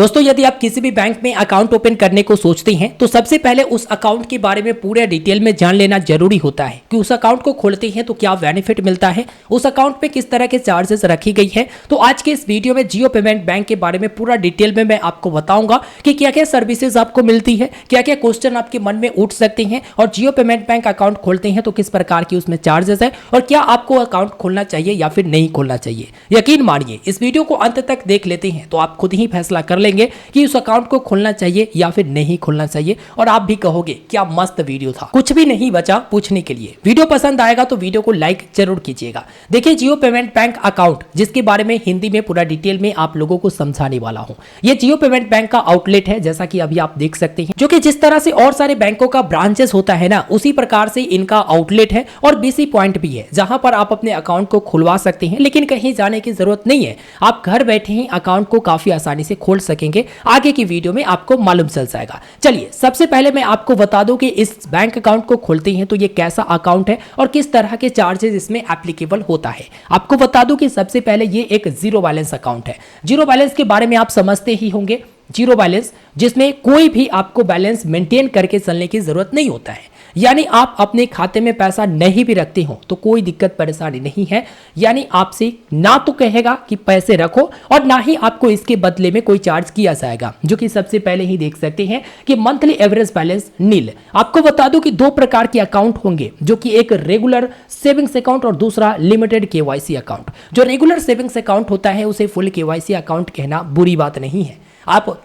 दोस्तों यदि आप किसी भी बैंक में अकाउंट ओपन करने को सोचते हैं तो सबसे पहले उस अकाउंट के बारे में पूरे डिटेल में जान लेना जरूरी होता है कि उस अकाउंट को खोलते हैं तो क्या बेनिफिट मिलता है, उस अकाउंट पे किस तरह के चार्जेस रखी गई है। तो आज के इस वीडियो में जियो पेमेंट बैंक के बारे में पूरा डिटेल में मैं आपको बताऊंगा कि क्या क्या सर्विसेज आपको मिलती है, क्या क्या क्वेश्चन आपके मन में उठ सकते हैं और जियो पेमेंट बैंक अकाउंट खोलते हैं तो किस प्रकार की उसमें चार्जेस है और क्या आपको अकाउंट खोलना चाहिए या फिर नहीं खोलना चाहिए। यकीन मानिए इस वीडियो को अंत तक देख लेते हैं तो आप खुद ही फैसला कर लेंगे कि उस अकाउंट को खोलना चाहिए या फिर नहीं खोलना चाहिए और आप भी कहोगे क्या मस्त वीडियो था, कुछ भी नहीं बचा पूछने के लिए। वीडियो पसंद आएगा तो वीडियो को लाइक जरूर कीजिएगा। देखिए जियो पेमेंट बैंक अकाउंट जिसके बारे में हिंदी में पूरा डिटेल में आप लोगों को समझाने वाला हूं। ये जियो पेमेंट बैंक का आउटलेट है जैसा कि अभी आप देख सकते हैं, जो कि जिस तरह से और सारे बैंकों का ब्रांचेस होता है ना उसी प्रकार से इनका आउटलेट है और बीसी पॉइंट भी है जहां पर आप अपने अकाउंट को खुलवा सकते हैं, लेकिन कहीं जाने की जरूरत नहीं है। आप घर बैठे ही अकाउंट को काफी आसानी से खोल सकेंगे। आगे की वीडियो में आपको मालूम चल जाएगा। चलिए सबसे पहले मैं आपको बता दूं कि इस बैंक अकाउंट को खोलते हैं तो ये कैसा अकाउंट है और किस तरह के चार्जेस इसमें एप्लीकेबल होता है। आपको बता दूं कि सबसे पहले ये एक जीरो बैलेंस अकाउंट है। जीरो बैलेंस के बारे में आप समझते ही होंगे। जीरो बैलेंस जिसमें कोई भी आपको बैलेंस मेंटेन करके चलने की जरूरत नहीं होता है, यानी आप अपने खाते में पैसा नहीं भी रखते हो तो कोई दिक्कत परेशानी नहीं है। यानी आपसे ना तो कहेगा कि पैसे रखो और ना ही आपको इसके बदले में कोई चार्ज किया जाएगा, जो कि सबसे पहले ही देख सकते हैं कि मंथली एवरेज बैलेंस नील। आपको बता दूं कि दो प्रकार के अकाउंट होंगे, जो कि एक रेगुलर सेविंग्स अकाउंट और दूसरा लिमिटेड केवाईसी अकाउंट। जो रेगुलर सेविंग्स अकाउंट होता है उसे फुल केवाईसी अकाउंट कहना बुरी बात नहीं है। आप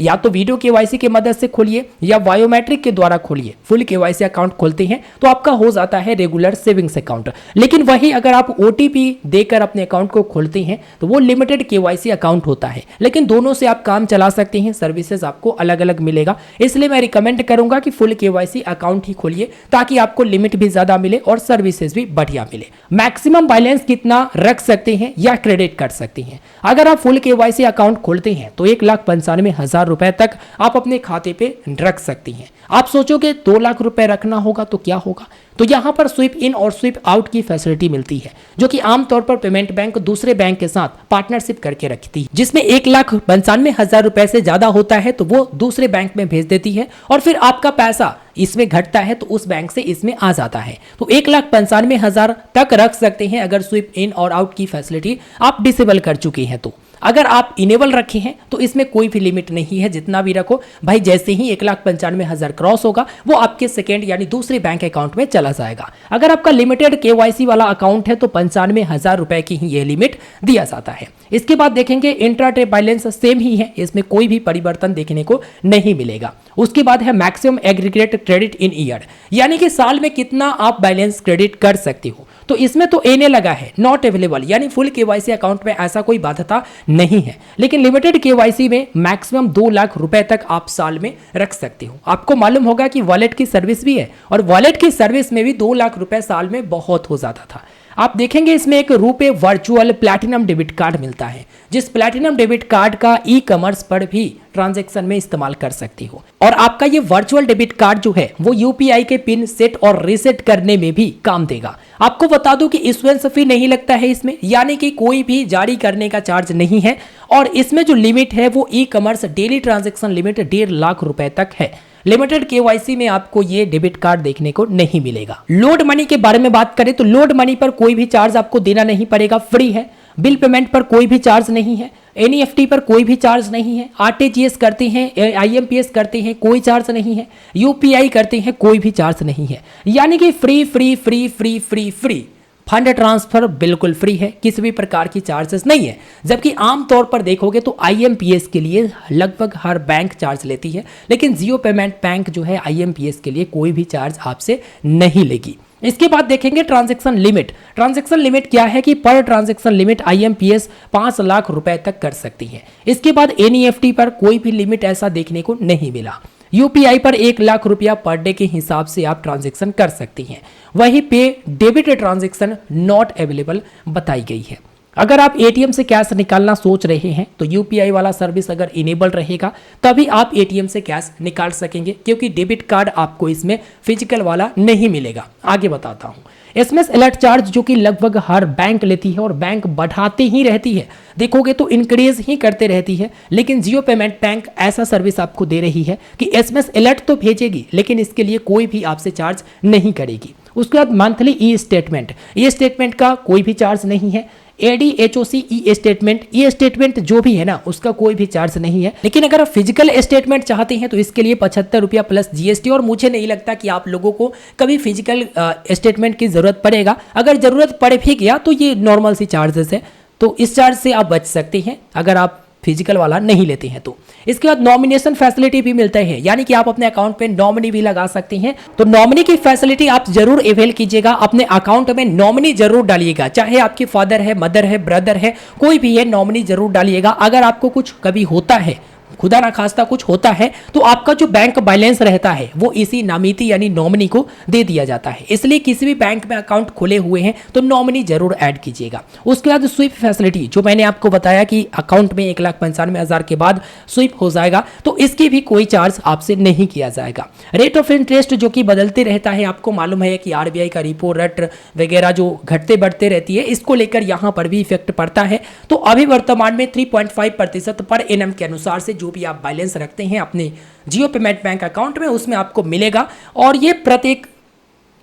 या तो वीडियो केवाईसी की मदद से खोलिए या बायोमेट्रिक के द्वारा खोलिए। फुल केवाईसी अकाउंट खोलते हैं तो आपका हो जाता है रेगुलर सेविंग्स अकाउंट। लेकिन वही अगर आप ओटीपी देकर अपने अकाउंट को खोलते हैं तो वो लिमिटेड केवाईसी अकाउंट होता है। लेकिन दोनों से आप काम चला सकते हैं, सर्विसेज आपको अलग अलग मिलेगा। इसलिए मैं रिकमेंड करूंगा कि फुल केवाईसी अकाउंट ही खोलिए ताकि आपको लिमिट भी ज्यादा मिले और सर्विसेज भी बढ़िया मिले। मैक्सिमम बैलेंस कितना रख सकते हैं या क्रेडिट कर सकते हैं। अगर आप फुल केवाईसी अकाउंट खोलते हैं तो 1,95,000 रुपए तक आप अपने खाते पे रख सकती हैं। आप सोचोगे 2 लाख रुपए रखना होगा तो क्या होगा, तो यहां पर स्वीप इन और स्वीप आउट की फैसिलिटी मिलती है, जो कि आमतौर पर पेमेंट बैंक दूसरे बैंक के साथ पार्टनरशिप करके रखती है। जिसमें 1,95,000 रुपए से ज्यादा होता है तो वो दूसरे बैंक में भेज देती है और फिर आपका पैसा इसमें घटता है तो उस बैंक से इसमें आ जाता है। तो 1,95,000 तक रख सकते हैं अगर स्वीप इन और आउट की फैसिलिटी आप डिसेबल कर चुके हैं। तो अगर आप इनेबल रखे हैं तो इसमें कोई भी लिमिट नहीं है, जितना भी रखो भाई। जैसे ही 1,95,000 क्रॉस होगा वो आपके सेकेंड यानी दूसरे बैंक अकाउंट में चला जाएगा। अगर आपका लिमिटेड केवाईसी वाला अकाउंट है तो 95,000 रुपए की ही ये लिमिट दिया जाता है। इसके बाद देखेंगे इंट्राडे बैलेंस सेम ही है, इसमें कोई भी परिवर्तन देखने को नहीं मिलेगा। उसके बाद है maximum aggregate credit in year, यानी कि साल में कितना आप बैलेंस क्रेडिट कर सकते हो। तो इसमें तो एने लगा है नॉट अवेलेबल, यानी फुल केवाईसी अकाउंट में ऐसा कोई बाध्यता नहीं है। लेकिन लिमिटेड केवाईसी में मैक्सिमम 2 लाख रुपए तक आप साल में रख सकते हो। आपको मालूम होगा कि वॉलेट की सर्विस भी है और वॉलेट की सर्विस में भी 2 लाख रुपए साल में बहुत हो जाता था। आप देखेंगे इसमें एक RuPay virtual platinum debit card मिलता है, जिस प्लैटिनम डेबिट कार्ड का ई कॉमर्स पर भी ट्रांजैक्शन में इस्तेमाल कर सकती हो। और आपका ये वर्चुअल डेबिट कार्ड जो है वो यूपीआई के पिन सेट और रीसेट करने में भी काम देगा। आपको बता दूं कि इश्यूएंस फी नहीं लगता है इसमें, यानी कि कोई भी जारी करने का चार्ज नहीं है। और इसमें जो लिमिट है वो e commerce daily transaction limit 1.5 lakh रुपए तक है। लिमिटेड केवाईसी में आपको ये डेबिट कार्ड देखने को नहीं मिलेगा। लोड मनी के बारे में बात करें तो लोड मनी पर कोई भी चार्ज आपको देना नहीं पड़ेगा, फ्री है। बिल पेमेंट पर कोई भी चार्ज नहीं है, एनईएफटी पर कोई भी चार्ज नहीं है, आरटीजीएस करते हैं, आईएमपीएस करते हैं, कोई चार्ज नहीं है, यूपीआई करते हैं, कोई भी चार्ज नहीं है। यानी कि free free free free free free fund transfer बिल्कुल फ्री है, किसी भी प्रकार की चार्जेस नहीं है। जबकि आमतौर पर देखोगे तो आईएमपीएस के लिए लगभग हर बैंक चार्ज लेती है, लेकिन जियो पेमेंट बैंक जो है आईएमपीएस के लिए कोई भी चार्ज आपसे नहीं लेगी। इसके बाद देखेंगे ट्रांजैक्शन लिमिट। ट्रांजैक्शन लिमिट क्या है कि पर ट्रांजैक्शन लिमिट आईएमपीएस 5 लाख रुपए तक कर सकती है। इसके बाद एनईएफटी पर कोई भी लिमिट ऐसा देखने को नहीं मिला। यूपीआई पर 1 लाख रुपया पर डे के हिसाब से आप ट्रांजैक्शन कर सकती हैं। वहीं पे डेबिट ट्रांजैक्शन नॉट अवेलेबल बताई गई है। अगर आप एटीएम से कैश निकालना सोच रहे हैं तो यूपीआई वाला सर्विस अगर इनेबल रहेगा तभी आप एटीएम से कैश निकाल सकेंगे, क्योंकि डेबिट कार्ड आपको इसमें फिजिकल वाला नहीं मिलेगा। आगे बताता हूं। एसएमएस अलर्ट चार्ज जो कि लगभग हर बैंक लेती है और बैंक बढ़ाते ही रहती है, देखोगे तो इंक्रीज ही करते रहती है। लेकिन जियो पेमेंट बैंक ऐसा सर्विस आपको दे रही है कि एसएमएस अलर्ट तो भेजेगी लेकिन इसके लिए कोई भी आपसे चार्ज नहीं करेगी। उसके बाद मंथली ई स्टेटमेंट का कोई भी चार्ज नहीं है। ADHOC ई स्टेटमेंट जो भी है ना, उसका कोई भी चार्ज नहीं है। लेकिन अगर आप फिजिकल स्टेटमेंट चाहते हैं तो इसके लिए 75 रुपया प्लस GST, और मुझे नहीं लगता कि आप लोगों को कभी फिजिकल स्टेटमेंट की जरूरत पड़ेगा। अगर जरूरत पड़ भी गया तो ये नॉर्मल सी चार्जेस है, तो इस चार्ज से आप बच सकते हैं अगर आप फिजिकल वाला नहीं लेते हैं तो। इसके बाद नॉमिनेशन फैसिलिटी भी मिलता है, यानी कि आप अपने अकाउंट पे नॉमिनी भी लगा सकते हैं। तो नॉमिनी की फैसिलिटी आप जरूर अवेल कीजिएगा, अपने अकाउंट में नॉमिनी जरूर डालिएगा, चाहे आपके फादर है, मदर है, ब्रदर है, कोई भी है, नॉमिनी जरूर डालिएगा। अगर आपको कुछ कभी होता है, खुदा ना खास्ता कुछ होता है, तो आपका जो बैंक बैलेंस रहता है वो इसी नामिती यानी नॉमिनी को दे दिया जाता है। इसलिए किसी भी बैंक में अकाउंट खुले हुए हैं तो नॉमिनी जरूर ऐड कीजिएगा। उसके बाद स्वीप फैसिलिटी जो मैंने आपको बताया कि अकाउंट में 1,95,000 के बाद स्वीप हो जाएगा, तो इसकी भी कोई चार्ज आपसे नहीं किया जाएगा। रेट ऑफ इंटरेस्ट जो कि बदलते रहता है, आपको मालूम है कि RBI का रिपो रेट वगैरह जो घटते बढ़ते रहती है, इसको लेकर यहाँ पर भी इफेक्ट पड़ता है। तो अभी वर्तमान में 3.5% पर एनम के अनुसार से जो भी आप बैलेंस रखते हैं अपने जियो पेमेंट बैंक अकाउंट में, उसमें आपको मिलेगा, और ये प्रत्येक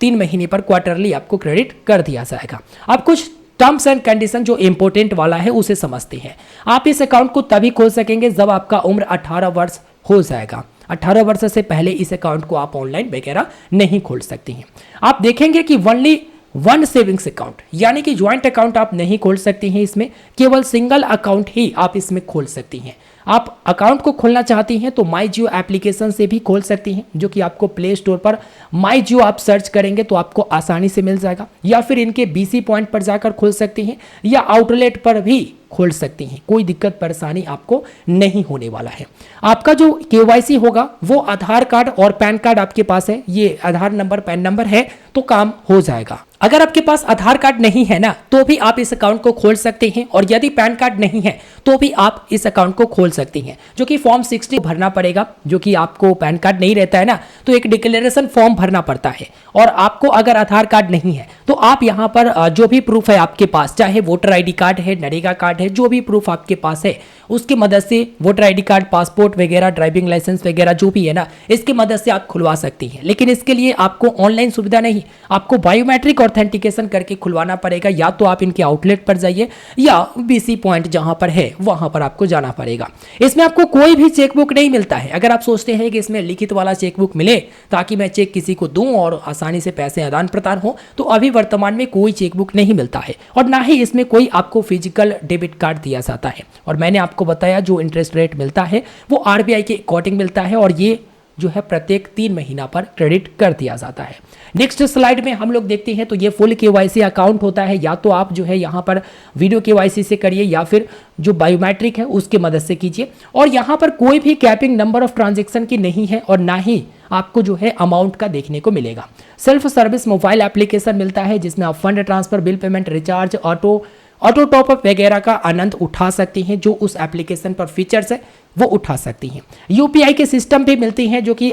3 महीने पर क्वार्टरली आपको क्रेडिट कर दिया जाएगा। अब कुछ टर्म्स एंड कंडीशन जो इंपॉर्टेंट वाला है उसे समझते हैं। आप इस अकाउंट को तभी खोल सकेंगे जब आपका उम्र 18 वर्ष हो जाएगा। 18 वर्ष से पहले इस अकाउंट को आप ऑनलाइन वगैरह नहीं खोल सकते हैं। आप देखेंगे कि ओनली 1 सेविंग्स अकाउंट यानी कि ज्वाइंट अकाउंट आप नहीं खोल सकते हैं, इसमें केवल सिंगल अकाउंट ही आप इसमें खोल सकती हैं। आप अकाउंट को खोलना चाहती हैं तो माई जियो एप्लीकेशन से भी खोल सकती हैं, जो कि आपको प्ले स्टोर पर माई जियो आप सर्च करेंगे तो आपको आसानी से मिल जाएगा, या फिर इनके BC पॉइंट पर जाकर खोल सकती हैं, या आउटलेट पर भी खोल सकती हैं। कोई दिक्कत परेशानी आपको नहीं होने वाला है। आपका जो KYC होगा वो आधार कार्ड और पैन कार्ड आपके पास है, ये आधार नंबर पैन नंबर है तो काम हो जाएगा। अगर आपके पास आधार कार्ड नहीं है ना, तो भी आप इस अकाउंट को खोल सकते हैं, और यदि पैन कार्ड नहीं है तो भी आप इस अकाउंट को खोल सकती हैं, जो कि फॉर्म 60 भरना पड़ेगा। जो कि आपको पैन कार्ड नहीं रहता है ना, तो एक डिक्लेरेशन फॉर्म भरना पड़ता है। और आपको अगर आधार कार्ड नहीं है तो आप यहाँ पर जो भी प्रूफ है आपके पास, चाहे वोटर ID कार्ड है, नरेगा कार्ड है, जो भी प्रूफ आपके पास है उसकी मदद से, वोटर ID कार्ड, पासपोर्ट वगैरह, ड्राइविंग लाइसेंस वगैरह जो भी है ना, इसकी मदद से आप खुलवा सकती हैं। लेकिन इसके लिए आपको ऑनलाइन सुविधा नहीं, आपको बायोमेट्रिक ऑथेंटिकेशन करके खुलवाना पड़ेगा। या तो आप इनके आउटलेट पर जाइए या BC पॉइंट जहां पर है वहां पर आपको जाना पड़ेगा। इसमें आपको कोई भी चेकबुक नहीं मिलता है। अगर आप सोचते हैं कि इसमें लिखित वाला चेकबुक मिले ताकि मैं चेक किसी को दूं और आसानी से पैसे आदान प्रदान हो, तो अभी वर्तमान में कोई चेकबुक नहीं मिलता है, और ना ही इसमें कोई आपको फिजिकल डेबिट कार्ड दिया जाता है। और मैंने आपको बताया जो इंटरेस्ट रेट मिलता है वो RBI के अकॉर्डिंग मिलता है, और ये जो है प्रत्येक 3 महीना पर क्रेडिट कर दिया जाता है। नेक्स्ट स्लाइड में हम लोग देखते हैं तो ये फुल KYC अकाउंट होता है। या तो आप जो है यहाँ पर वीडियो KYC से करिए, या फिर जो बायोमेट्रिक है उसकी मदद से कीजिए। और यहाँ पर कोई भी कैपिंग नंबर ऑफ ट्रांजेक्शन की नहीं है, और ना ही आपको जो है अमाउंट का देखने को मिलेगा। सेल्फ सर्विस मोबाइल एप्लीकेशन मिलता है, जिसमें आप fund transfer, bill payment, recharge, auto top up वगैरह का आनंद उठा सकती हैं। जो उस एप्लीकेशन पर फीचर्स है वो उठा सकती हैं। UPI के सिस्टम भी मिलते हैं, जो कि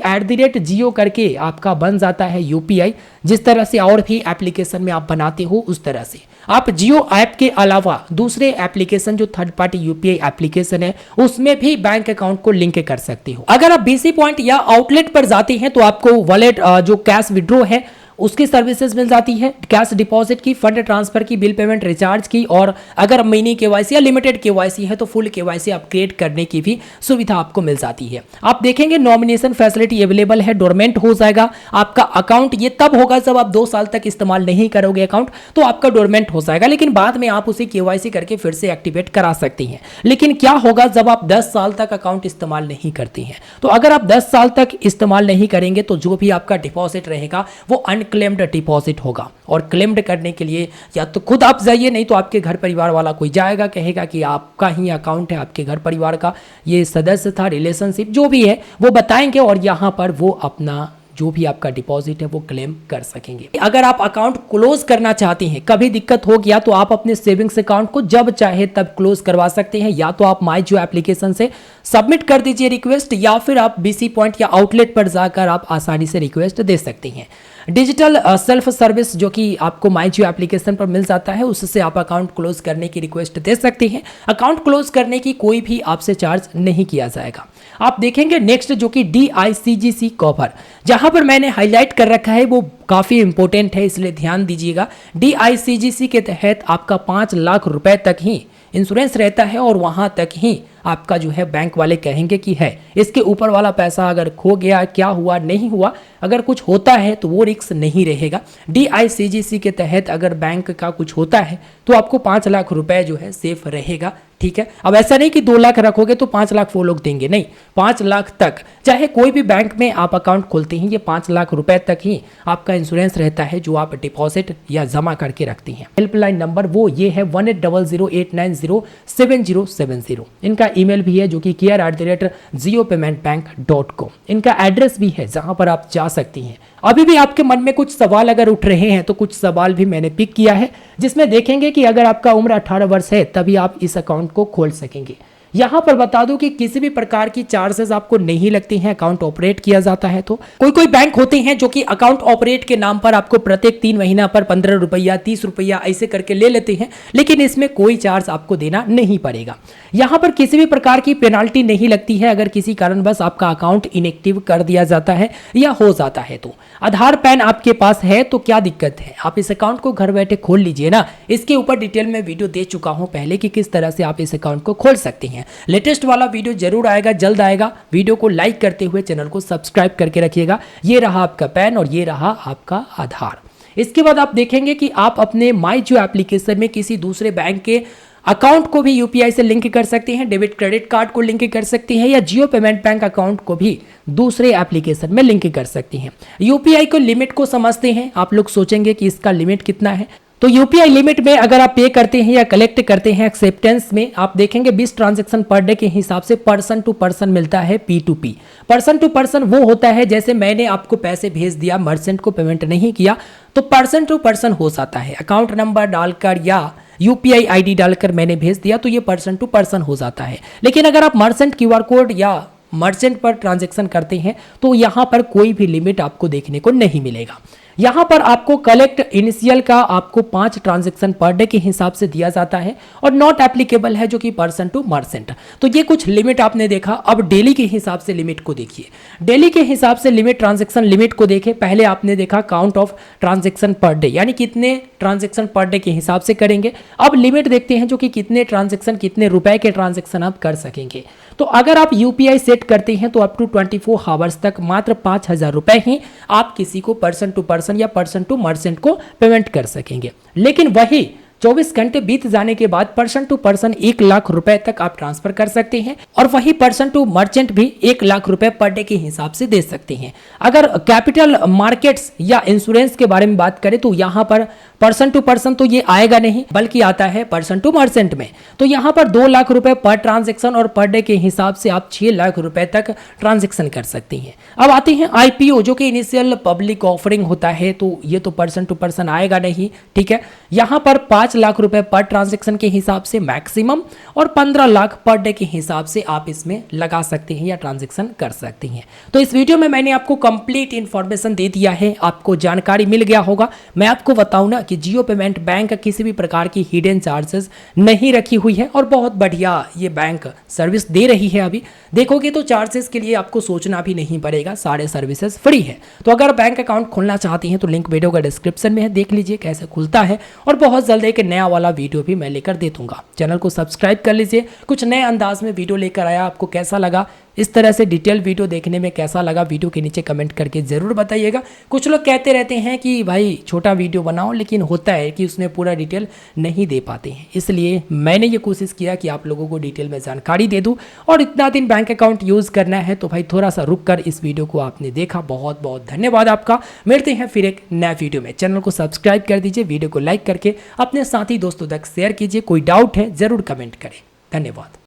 @जियो करके आपका बन जाता है UPI। जिस तरह से और भी एप्लीकेशन में आप बनाते हो उस तरह से आप जियो ऐप के अलावा दूसरे एप्लीकेशन जो थर्ड पार्टी UPI एप्लीकेशन है उसमें भी बैंक अकाउंट को लिंक कर सकते हो। अगर आप BC पॉइंट या आउटलेट पर जाते हैं तो आपको वॉलेट जो कैश विड्रॉ है उसकी सर्विसेज मिल जाती है, कैश डिपॉजिट की, फंड ट्रांसफर की, बिल पेमेंट, रिचार्ज की, और अगर मिनी KYC या लिमिटेड KYC है तो फुल KYC अपग्रेड करने की भी सुविधा आपको मिल जाती है। आप देखेंगे नॉमिनेशन फैसिलिटी अवेलेबल है, डोरमेंट हो जाएगा आपका अकाउंट। ये तब होगा जब आप 2 साल तक इस्तेमाल नहीं करोगे अकाउंट, तो आपका डोरमेंट हो जाएगा, लेकिन बाद में आप उसे KYC करके फिर से एक्टिवेट करा सकती हैं। लेकिन क्या होगा जब आप 10 साल तक अकाउंट इस्तेमाल नहीं करती हैं? तो अगर आप 10 साल तक इस्तेमाल नहीं करेंगे तो जो भी आपका डिपॉजिट रहेगा वो अनक्लेम्ड डिपॉजिट होगा, और क्लेम्ड करने के लिए या तो खुद आप जाइए, नहीं तो आपके घर परिवार वाला कोई जाएगा, कहेगा कि आपका ही अकाउंट है, आपके घर परिवार का ये सदस्य था, रिलेशनशिप जो भी है वो बताएंगे, और यहां पर वो अपना जो भी आपका डिपॉजिट है वो क्लेम कर सकेंगे। अगर आप अकाउंट क्लोज करना चाहते हैं, कभी दिक्कत हो गया तो आप अपने सेविंग्स अकाउंट को जब चाहे तब क्लोज करवा सकते हैं। या तो आप माई जियो एप्लीकेशन से सबमिट कर दीजिए रिक्वेस्ट, या फिर आप BC पॉइंट या आउटलेट पर जाकर आप आसानी से रिक्वेस्ट दे सकते हैं। डिजिटल सेल्फ सर्विस जो कि आपको माई जियो एप्लीकेशन पर मिल जाता है, उससे आप अकाउंट क्लोज करने की रिक्वेस्ट दे सकते हैं। अकाउंट क्लोज करने की कोई भी आपसे चार्ज नहीं किया जाएगा। आप देखेंगे नेक्स्ट जो कि DICGC कवर, जहां पर मैंने हाईलाइट कर रखा है वो काफ़ी इंपॉर्टेंट है, इसलिए ध्यान दीजिएगा। DICGC के तहत आपका 5 लाख रुपए तक ही इंश्योरेंस रहता है और वहां तक ही आपका जो है बैंक वाले कहेंगे कि है, इसके ऊपर वाला पैसा अगर खो गया, क्या हुआ नहीं हुआ, अगर कुछ होता है तो वो रिस्क नहीं रहेगा। DICGC के तहत अगर बैंक का कुछ होता है तो आपको 5 लाख रुपए जो है सेफ रहेगा, ठीक है। अब ऐसा नहीं कि 2 लाख रखोगे तो 5 लाख वो लोग देंगे, नहीं, 5 लाख तक, चाहे कोई भी बैंक में आप अकाउंट खोलते हैं, ये 5 लाख रुपए तक ही आपका इंश्योरेंस रहता है जो आप डिपॉजिट या जमा करके रखती हैं। हेल्पलाइन नंबर वो ये है 1800890770। इनका ईमेल भी है जो कि care@jiopayments.com। इनका एड्रेस भी है जहां पर आप जा सकती हैं। अभी भी आपके मन में कुछ सवाल अगर उठ रहे हैं तो कुछ सवाल भी मैंने पिक किया है, जिसमें देखेंगे कि अगर आपका उम्र 18 वर्ष है तभी आप इस अकाउंट को खोल सकेंगे। यहां पर बता दूं कि किसी भी प्रकार की चार्जेस आपको नहीं लगती हैं अकाउंट ऑपरेट किया जाता है। तो कोई बैंक होते हैं जो कि अकाउंट ऑपरेट के नाम पर आपको प्रत्येक 3 महीना पर 15 रुपया 30 रुपया ऐसे करके ले लेते हैं, लेकिन इसमें कोई चार्ज आपको देना नहीं पड़ेगा। यहां पर किसी भी प्रकार की पेनाल्टी नहीं लगती है अगर किसी कारणवश आपका अकाउंट इनएक्टिव कर दिया जाता है या हो जाता है। तो आधार पैन आपके पास है तो क्या दिक्कत है, आप इस अकाउंट को घर बैठे खोल लीजिए ना। इसके ऊपर डिटेल में वीडियो दे चुका हूं पहले कि किस तरह से आप इस अकाउंट को खोल सकते हैं। लेटेस्ट वाला वीडियो जरूर आएगा, जल्द आएगा। वीडियो को लाइक करते हुए चैनल को सब्सक्राइब करके रखिएगा। ये रहा आपका पैन और ये रहा आपका आधार। इसके बाद आप देखेंगे कि आप अपने माई जियो एप्लीकेशन में किसी दूसरे बैंक के अकाउंट को भी यूपीआई से लिंक कर सकते हैं, डेबिट क्रेडिट कार्ड को लिंक कर सकते हैं, या जियो पेमेंट बैंक अकाउंट को भी दूसरे एप्लीकेशन में लिंक कर सकती हैं। यूपीआई को लिमिट को समझते हैं। आप लोग सोचेंगे कि इसका लिमिट कितना है, तो यूपीआई लिमिट में अगर आप पे करते हैं या कलेक्ट करते हैं एक्सेप्टेंस में, आप देखेंगे 20 ट्रांजैक्शन पर डे के हिसाब से पर्सन टू पर्सन मिलता है P2P। पर्सन टू पर्सन वो होता है जैसे मैंने आपको पैसे भेज दिया, मर्चेंट को पेमेंट नहीं किया, तो पर्सन टू पर्सन हो जाता है। अकाउंट नंबर डालकर या यूपीआई आईडी डालकर मैंने भेज दिया तो ये पर्सन टू पर्सन हो जाता है। लेकिन अगर आप मर्चेंट क्यूआर कोड या मर्चेंट पर ट्रांजैक्शन करते हैं तो यहां पर कोई भी लिमिट आपको देखने को नहीं मिलेगा। यहां पर आपको कलेक्ट इनिशियल का आपको 5 ट्रांजैक्शन पर डे के हिसाब से दिया जाता है और नॉट एप्लीकेबल है जो कि पर्सन टू मर्चेंट। तो ये कुछ लिमिट आपने देखा। अब डेली के हिसाब से लिमिट को देखिए। डेली के हिसाब से लिमिट, ट्रांजैक्शन लिमिट को देखें। पहले आपने देखा count of transaction per day, यानी कितने ट्रांजैक्शन पर डे के हिसाब से करेंगे। अब लिमिट देखते हैं जो कि कितने ट्रांजैक्शन, कितने रुपए के ट्रांजैक्शन आप कर सकेंगे। तो अगर आप यूपीआई सेट करते हैं तो अप टू 24 आवर्स तक मात्र 5,000 रुपए ही आप किसी को पर्सन टू पर्सन या पर्सन टू मर्चेंट को पेमेंट कर सकेंगे। लेकिन वही 24 घंटे बीत जाने के बाद पर्सन टू पर्सन 1 लाख रुपए तक आप ट्रांसफर कर सकते हैं और वही पर्सन टू मर्चेंट भी 1 लाख रुपए पर डे के हिसाब से दे सकते हैं। अगर कैपिटल मार्केट्स या इंश्योरेंस के बारे में बात करें तो यहाँ पर पर्सन टू पर्सन तो ये आएगा नहीं, बल्कि आता है पर्सन टू मर्चेंट में। तो यहाँ पर 2 लाख रुपए पर ट्रांजेक्शन और पर डे के हिसाब से आप 6 लाख रुपए तक ट्रांजेक्शन कर सकती हैं। अब आते हैं आईपीओ जो कि इनिशियल पब्लिक ऑफरिंग होता है, तो ये तो पर्सन टू पर्सन आएगा नहीं, ठीक है। यहाँ पर 5 लाख रुपए पर ट्रांजेक्शन के हिसाब से मैक्सिमम और 15 लाख पर डे के हिसाब से आप इसमें लगा सकते हैं या ट्रांजेक्शन कर सकते हैं। तो इस वीडियो में मैंने आपको कंप्लीट इंफॉर्मेशन दे दिया है, आपको जानकारी मिल गया होगा। मैं आपको बताऊं ना कि जियो पेमेंट बैंक किसी भी प्रकार की हिडन चार्जेस नहीं रखी हुई है और बहुत बढ़िया ये बैंक सर्विस दे रही है। अभी देखोगे तो चार्जेस के लिए आपको सोचना भी नहीं पड़ेगा, सारे सर्विसेज फ्री है। तो अगर बैंक अकाउंट खोलना चाहती हैं तो लिंक वीडियो का डिस्क्रिप्शन में है, देख लीजिए कैसे खुलता है। और बहुत जल्द एक नया वाला वीडियो भी मैं लेकर दे दूंगा। चैनल को सब्सक्राइब कर लीजिए। कुछ नए अंदाज में वीडियो लेकर आया, आपको कैसा लगा, इस तरह से डिटेल वीडियो देखने में कैसा लगा, वीडियो के नीचे कमेंट करके ज़रूर बताइएगा। कुछ लोग कहते रहते हैं कि भाई छोटा वीडियो बनाओ, लेकिन होता है कि उसमें पूरा डिटेल नहीं दे पाते हैं। इसलिए मैंने ये कोशिश किया कि आप लोगों को डिटेल में जानकारी दे दूं। और इतना दिन बैंक अकाउंट यूज़ करना है तो भाई थोड़ा सा रुक कर इस वीडियो को आपने देखा, बहुत बहुत धन्यवाद आपका। मिलते हैं फिर एक नया वीडियो में। चैनल को सब्सक्राइब कर दीजिए, वीडियो को लाइक करके अपने साथी दोस्तों तक शेयर कीजिए। कोई डाउट है ज़रूर कमेंट करें। धन्यवाद।